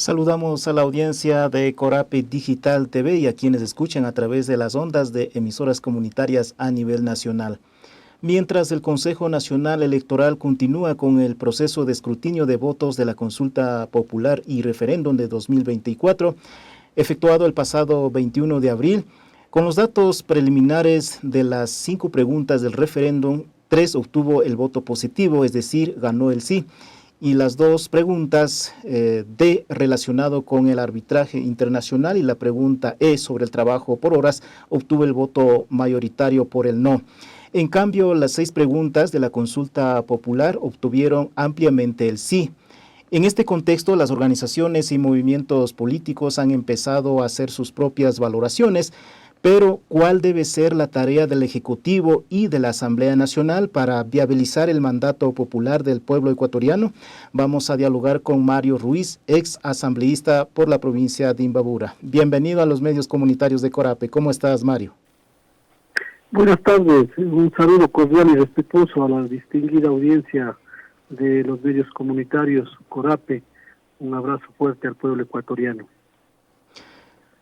Saludamos a la audiencia de Corape Digital TV y a quienes escuchan a través de las ondas de emisoras comunitarias a nivel nacional. Mientras el Consejo Nacional Electoral continúa con el proceso de escrutinio de votos de la consulta popular y referéndum de 2024, efectuado el pasado 21 de abril, con los datos preliminares de las 5 preguntas del referéndum, 3 obtuvo el voto positivo, es decir, ganó el sí, y las 2 preguntas D relacionado con el arbitraje internacional y la pregunta E sobre el trabajo por horas obtuvo el voto mayoritario por el no. En cambio, las 6 preguntas de la consulta popular obtuvieron ampliamente el sí. En este contexto, las organizaciones y movimientos políticos han empezado a hacer sus propias valoraciones, pero ¿cuál debe ser la tarea del Ejecutivo y de la Asamblea Nacional para viabilizar el mandato popular del pueblo ecuatoriano? Vamos a dialogar con Mario Ruiz, ex asambleísta por la provincia de Imbabura. Bienvenido a los medios comunitarios de Corape. ¿Cómo estás, Mario? Buenas tardes, un saludo cordial y respetuoso a la distinguida audiencia de los medios comunitarios Corape. Un abrazo fuerte al pueblo ecuatoriano.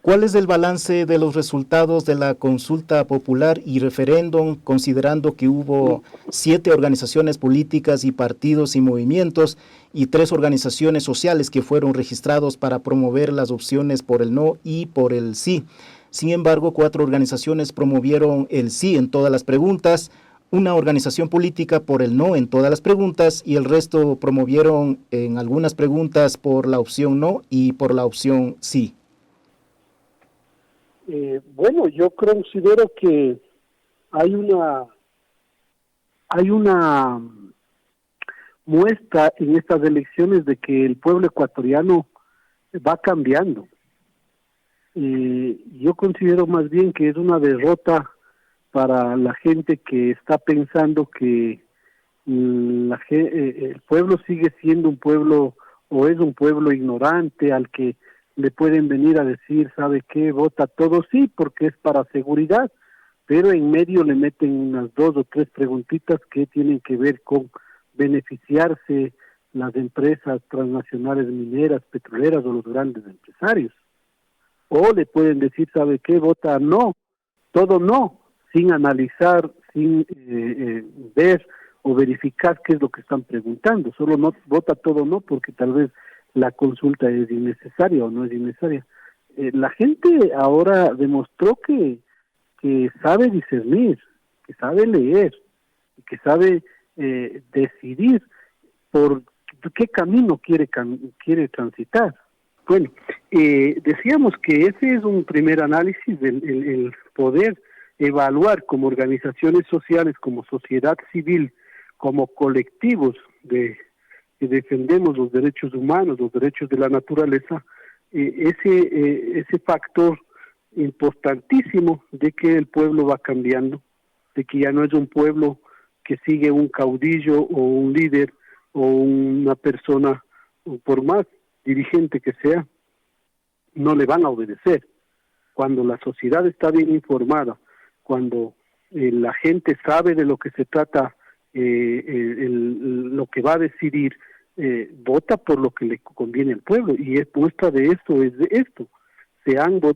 ¿Cuál es el balance de los resultados de la consulta popular y referéndum, considerando que hubo 7 organizaciones políticas y partidos y movimientos y 3 organizaciones sociales que fueron registrados para promover las opciones por el no y por el sí? Sin embargo, 4 organizaciones promovieron el sí en todas las preguntas, una organización política por el no en todas las preguntas y el resto promovieron en algunas preguntas por la opción no y por la opción sí. Bueno, yo considero que hay una muestra en estas elecciones de que el pueblo ecuatoriano va cambiando. Yo considero más bien que es una derrota para la gente que está pensando que el pueblo sigue siendo un pueblo o es un pueblo ignorante al que le pueden venir a decir, ¿sabe qué? Vota todo sí, porque es para seguridad, pero en medio le meten unas 2 o 3 preguntitas que tienen que ver con beneficiarse las empresas transnacionales mineras, petroleras o los grandes empresarios. O le pueden decir, ¿sabe qué? Vota no, todo no, sin analizar, sin ver o verificar qué es lo que están preguntando. Solo no vota todo no porque tal vez la consulta es innecesaria o no es innecesaria. La gente ahora demostró que sabe discernir, que sabe leer, que sabe decidir por qué camino quiere transitar. Bueno, decíamos que ese es un primer análisis del el poder evaluar como organizaciones sociales, como sociedad civil, como colectivos que defendemos los derechos humanos, los derechos de la naturaleza, ese factor importantísimo de que el pueblo va cambiando, de que ya no es un pueblo que sigue un caudillo o un líder o una persona, por más dirigente que sea, no le van a obedecer. Cuando la sociedad está bien informada, cuando la gente sabe de lo que se trata, lo que va a decidir, vota por lo que le conviene al pueblo, y es muestra de esto, es de esto.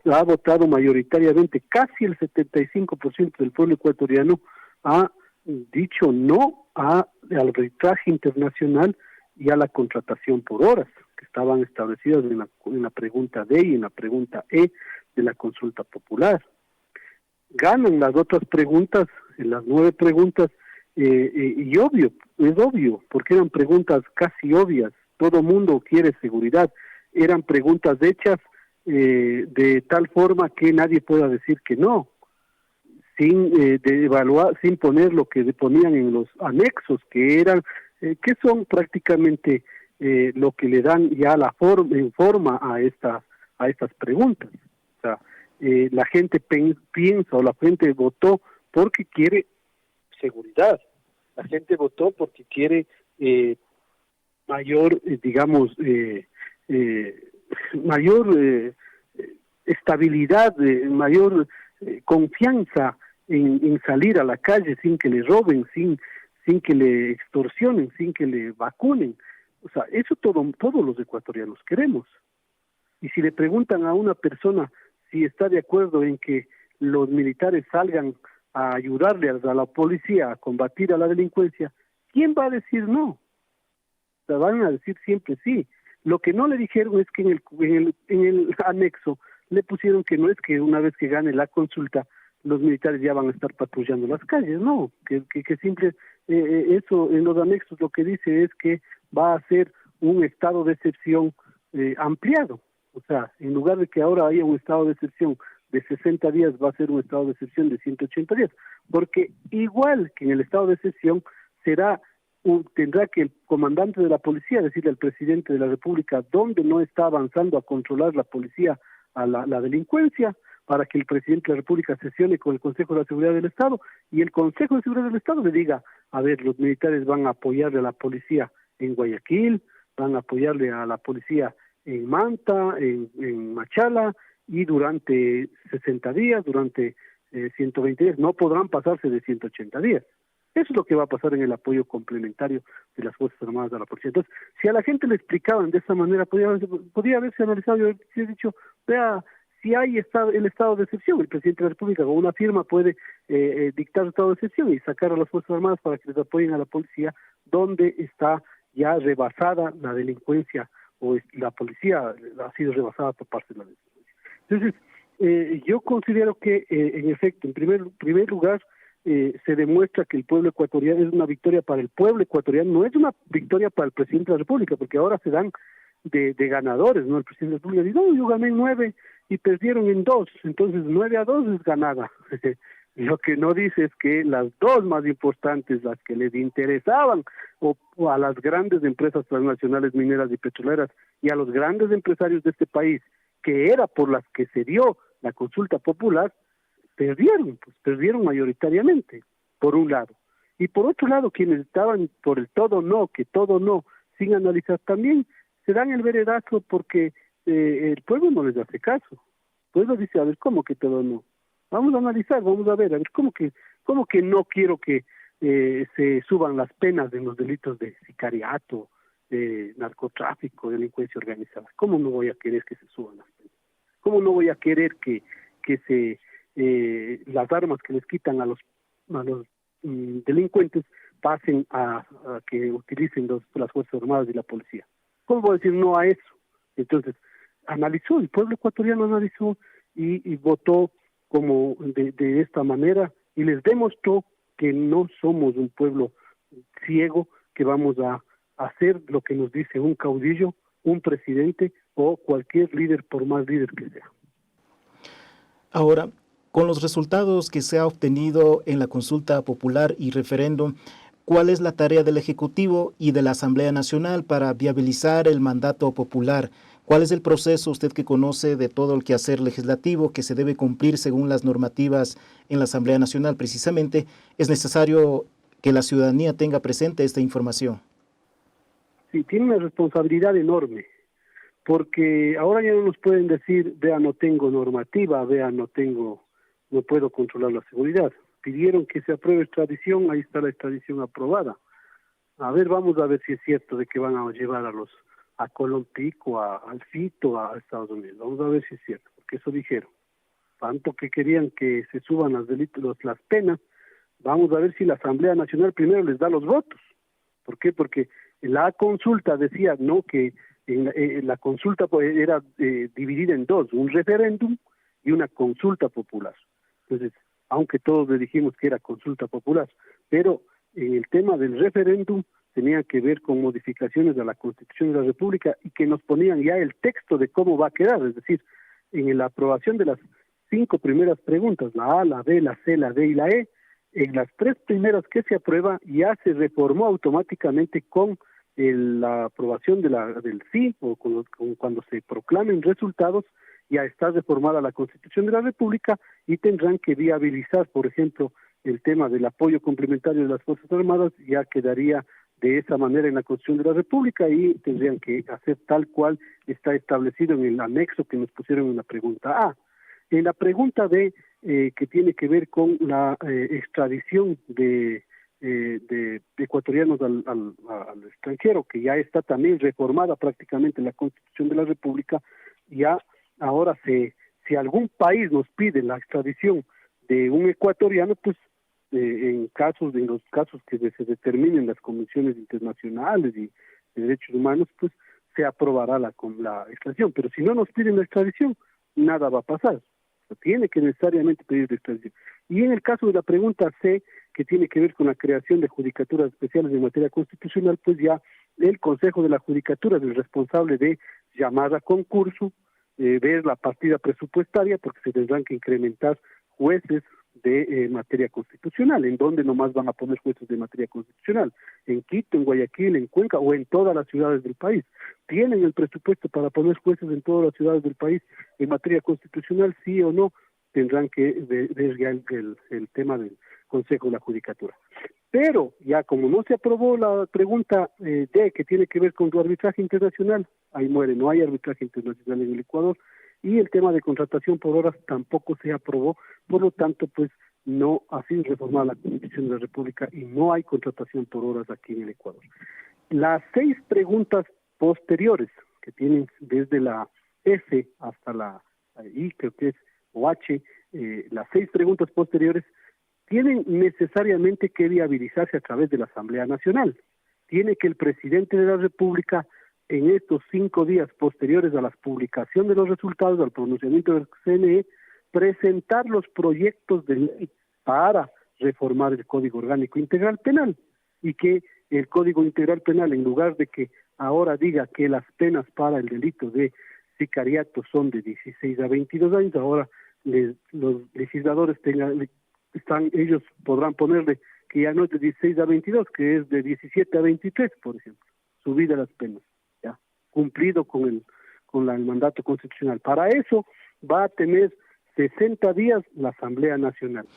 Ha votado mayoritariamente, casi el 75% del pueblo ecuatoriano ha dicho no al arbitraje internacional y a la contratación por horas, que estaban establecidas en la pregunta D y en la pregunta E de la consulta popular. Ganan las otras preguntas, en las 9 preguntas, y es obvio, porque eran preguntas casi obvias, todo mundo quiere seguridad, eran preguntas hechas de tal forma que nadie pueda decir que no, sin evaluar, sin poner lo que ponían en los anexos, que que son prácticamente lo que le dan ya en forma a estas preguntas. O sea, la gente piensa o la gente votó porque quiere seguridad, la gente votó porque quiere mayor, mayor estabilidad, mayor confianza en salir a la calle sin que le roben, sin que le extorsionen, sin que le vacunen. O sea, eso todos los ecuatorianos queremos. Y si le preguntan a una persona si está de acuerdo en que los militares salgan a ayudarle a la policía a combatir a la delincuencia, ¿quién va a decir no? O sea, van a decir siempre sí. Lo que no le dijeron es que en el anexo le pusieron que no es que una vez que gane la consulta los militares ya van a estar patrullando las calles, no, que simple, eso en los anexos lo que dice es que va a ser un estado de excepción ampliado, o sea, en lugar de que ahora haya un estado de excepción de 60 días, va a ser un estado de excepción de 180 días, porque igual que en el estado de excepción tendrá que el comandante de la policía decirle al presidente de la República dónde no está avanzando a controlar la policía a la delincuencia, para que el presidente de la República sesione con el Consejo de la Seguridad del Estado y el Consejo de Seguridad del Estado le diga, a ver, los militares van a apoyarle a la policía en Guayaquil, van a apoyarle a la policía en Manta, en Machala, y durante 60 días, durante 120 días, no podrán pasarse de 180 días. Eso es lo que va a pasar en el apoyo complementario de las Fuerzas Armadas a la policía. Entonces, si a la gente le explicaban de esa manera, podría haberse analizado y haberse dicho, vea, si hay el estado de excepción, el presidente de la República con una firma puede dictar estado de excepción y sacar a las Fuerzas Armadas para que les apoyen a la policía, donde está ya rebasada la delincuencia o la policía ha sido rebasada por parte de la delincuencia. Entonces, yo considero que, en efecto, en primer lugar, se demuestra que el pueblo ecuatoriano es una victoria para el pueblo ecuatoriano, no es una victoria para el presidente de la República, porque ahora se dan de ganadores, ¿no? El presidente de la República dice, no, yo gané 9 y perdieron en 2, entonces 9-2 es ganada. Lo que no dice es que las dos más importantes, las que les interesaban o a las grandes empresas transnacionales mineras y petroleras y a los grandes empresarios de este país, que era por las que se dio la consulta popular, perdieron mayoritariamente, por un lado. Y por otro lado, quienes estaban por el todo no, que todo no, sin analizar también, se dan el veredazo porque el pueblo no les hace caso. El pueblo dice, a ver, ¿cómo que todo no? Vamos a analizar, vamos a ver, ¿cómo que no quiero que se suban las penas de los delitos de sicariato, de narcotráfico, delincuencia organizada? ¿Cómo no voy a querer que se suban las penas? ¿Cómo no voy a querer que las armas que les quitan a los delincuentes pasen a que utilicen las Fuerzas Armadas y la policía? ¿Cómo voy a decir no a eso? Entonces, el pueblo ecuatoriano analizó y votó como de esta manera y les demostró que no somos un pueblo ciego, que vamos a hacer lo que nos dice un caudillo, un presidente o cualquier líder, por más líder que sea. Ahora, con los resultados que se ha obtenido en la consulta popular y referéndum, ¿cuál es la tarea del Ejecutivo y de la Asamblea Nacional para viabilizar el mandato popular? ¿Cuál es el proceso, usted que conoce de todo el quehacer legislativo que se debe cumplir según las normativas en la Asamblea Nacional? Precisamente es necesario que la ciudadanía tenga presente esta información. Sí, tiene una responsabilidad enorme, porque ahora ya no nos pueden decir, vea, no tengo normativa, vea, no puedo controlar la seguridad. Pidieron que se apruebe extradición, ahí está la extradición aprobada. A ver, vamos a ver si es cierto de que van a llevar a Colón Pico, al Fito, a Estados Unidos. Vamos a ver si es cierto, porque eso dijeron. Tanto que querían que se suban las penas, vamos a ver si la Asamblea Nacional primero les da los votos. ¿Por qué? Porque la consulta decía no que la consulta era dividida en dos, un referéndum y una consulta popular. Entonces, aunque todos le dijimos que era consulta popular, pero en el tema del referéndum tenía que ver con modificaciones a la Constitución de la República y que nos ponían ya el texto de cómo va a quedar, es decir, en la aprobación de las 5 primeras preguntas, la A, la B, la C, la D y la E, en las 3 primeras que se aprueba ya se reformó automáticamente con la aprobación del sí o cuando se proclamen resultados, ya está reformada la Constitución de la República y tendrán que viabilizar, por ejemplo, el tema del apoyo complementario de las Fuerzas Armadas, ya quedaría de esa manera en la Constitución de la República y tendrían que hacer tal cual está establecido en el anexo que nos pusieron en la pregunta A. En la pregunta B, que tiene que ver con la extradición de ecuatorianos al extranjero, que ya está también reformada prácticamente en la Constitución de la República, ya ahora si algún país nos pide la extradición de un ecuatoriano, pues en los casos que se determinen las convenciones internacionales y de derechos humanos, pues se aprobará la extradición. Pero si no nos piden la extradición, nada va a pasar. Tiene que necesariamente pedir la extradición. Y en el caso de la pregunta C, que tiene que ver con la creación de judicaturas especiales en materia constitucional, pues ya el Consejo de la Judicatura es el responsable de llamar a concurso, ver la partida presupuestaria, porque se tendrán que incrementar jueces de materia constitucional. ¿En dónde nomás van a poner jueces de materia constitucional? En Quito, en Guayaquil, en Cuenca o en todas las ciudades del país. ¿Tienen el presupuesto para poner jueces en todas las ciudades del país en materia constitucional? Sí o no, tendrán que ver ya el tema del Consejo de la Judicatura. Pero ya como no se aprobó la pregunta D, que tiene que ver con el arbitraje internacional, ahí muere, no hay arbitraje internacional en el Ecuador, y el tema de contratación por horas tampoco se aprobó, por lo tanto, pues no ha sido reformada la Constitución de la República y no hay contratación por horas aquí en el Ecuador. Las 6 preguntas posteriores, que tienen desde la F hasta la I, creo que es, o H, las 6 preguntas posteriores, tienen necesariamente que viabilizarse a través de la Asamblea Nacional. Tiene que el presidente de la República, en estos 5 días posteriores a la publicación de los resultados, al pronunciamiento del CNE, presentar los proyectos de ley para reformar el Código Orgánico Integral Penal, y que el Código Integral Penal, en lugar de que ahora diga que las penas para el delito de sicariato son de 16 a 22 años, ahora los legisladores ellos podrán ponerle que ya no es de 16 a 22, que es de 17 a 23, por ejemplo, subida las penas, ya cumplido con el mandato constitucional. Para eso va a tener 60 días la Asamblea Nacional.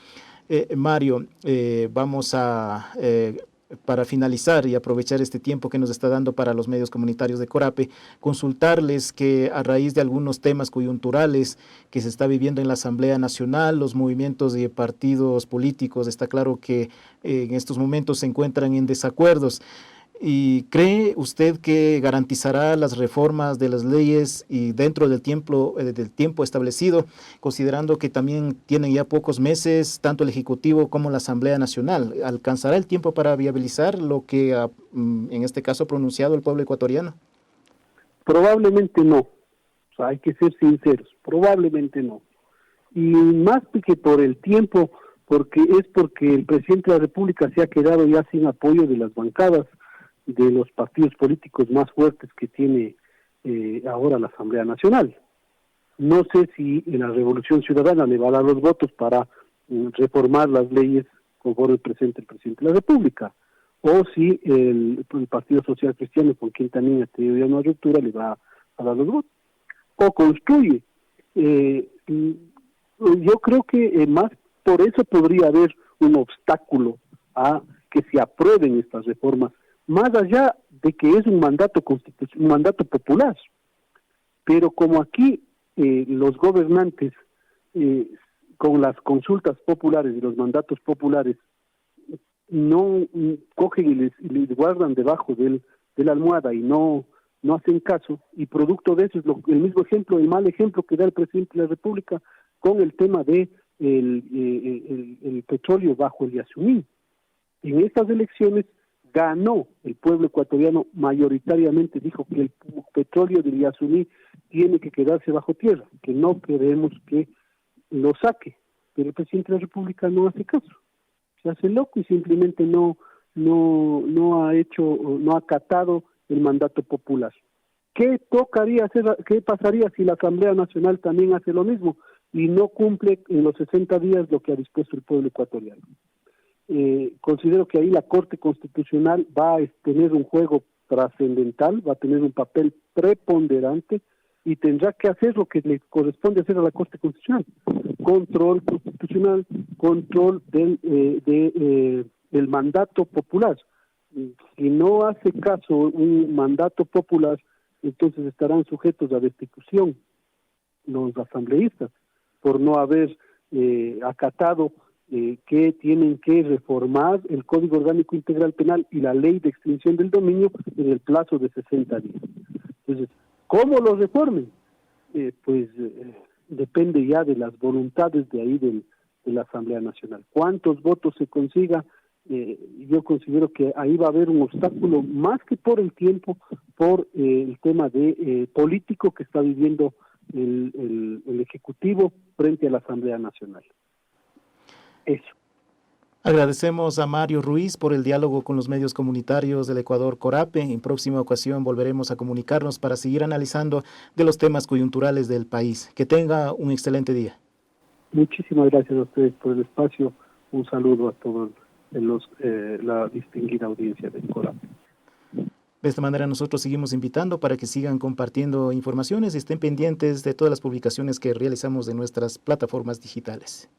Mario, vamos a para finalizar y aprovechar este tiempo que nos está dando para los medios comunitarios de Corape, consultarles que a raíz de algunos temas coyunturales que se está viviendo en la Asamblea Nacional, los movimientos y partidos políticos, está claro que en estos momentos se encuentran en desacuerdos. ¿Y cree usted que garantizará las reformas de las leyes y dentro del tiempo establecido, considerando que también tienen ya pocos meses, tanto el Ejecutivo como la Asamblea Nacional? ¿Alcanzará el tiempo para viabilizar lo que en este caso ha pronunciado el pueblo ecuatoriano? Probablemente no. O sea, hay que ser sinceros, probablemente no. Y más que por el tiempo, porque el presidente de la República se ha quedado ya sin apoyo de las bancadas de los partidos políticos más fuertes que tiene ahora la Asamblea Nacional. No sé si en la Revolución Ciudadana le va a dar los votos para reformar las leyes conforme presente el presidente de la República, o si el Partido Social Cristiano, con quien también ha tenido ya una ruptura, le va a dar los votos, o construye. Yo creo que más por eso podría haber un obstáculo a que se aprueben estas reformas, más allá de que es un mandato un mandato popular. Pero como aquí los gobernantes con las consultas populares y los mandatos populares no cogen y les guardan debajo de la almohada y no hacen caso, y producto de eso es el mismo ejemplo, el mal ejemplo que da el presidente de la República con el tema de el petróleo bajo el Yasuní. En estas elecciones ganó el pueblo ecuatoriano, mayoritariamente dijo que el petróleo del Yasuní tiene que quedarse bajo tierra, que no queremos que lo saque, pero el presidente de la República no hace caso, se hace loco y simplemente no ha acatado el mandato popular. ¿Qué tocaría hacer? ¿Qué pasaría si la Asamblea Nacional también hace lo mismo y no cumple en los 60 días lo que ha dispuesto el pueblo ecuatoriano? Considero que ahí la Corte Constitucional va a tener un juego trascendental, va a tener un papel preponderante y tendrá que hacer lo que le corresponde hacer a la Corte Constitucional: control constitucional, control del mandato popular. Si no hace caso un mandato popular, entonces estarán sujetos a destitución los asambleístas por no haber acatado que tienen que reformar el Código Orgánico Integral Penal y la Ley de Extinción del Dominio en el plazo de 60 días. Entonces, ¿cómo lo reformen? depende ya de las voluntades de ahí de la Asamblea Nacional. ¿Cuántos votos se consiga? Yo considero que ahí va a haber un obstáculo más que por el tiempo, por el tema de político que está viviendo el Ejecutivo frente a la Asamblea Nacional. Eso. Agradecemos a Mario Ruiz por el diálogo con los medios comunitarios del Ecuador Corape. En próxima ocasión volveremos a comunicarnos para seguir analizando de los temas coyunturales del país. Que tenga un excelente día. Muchísimas gracias a ustedes por el espacio. Un saludo a todos la distinguida audiencia del Corape. De esta manera nosotros seguimos invitando para que sigan compartiendo informaciones y estén pendientes de todas las publicaciones que realizamos en nuestras plataformas digitales.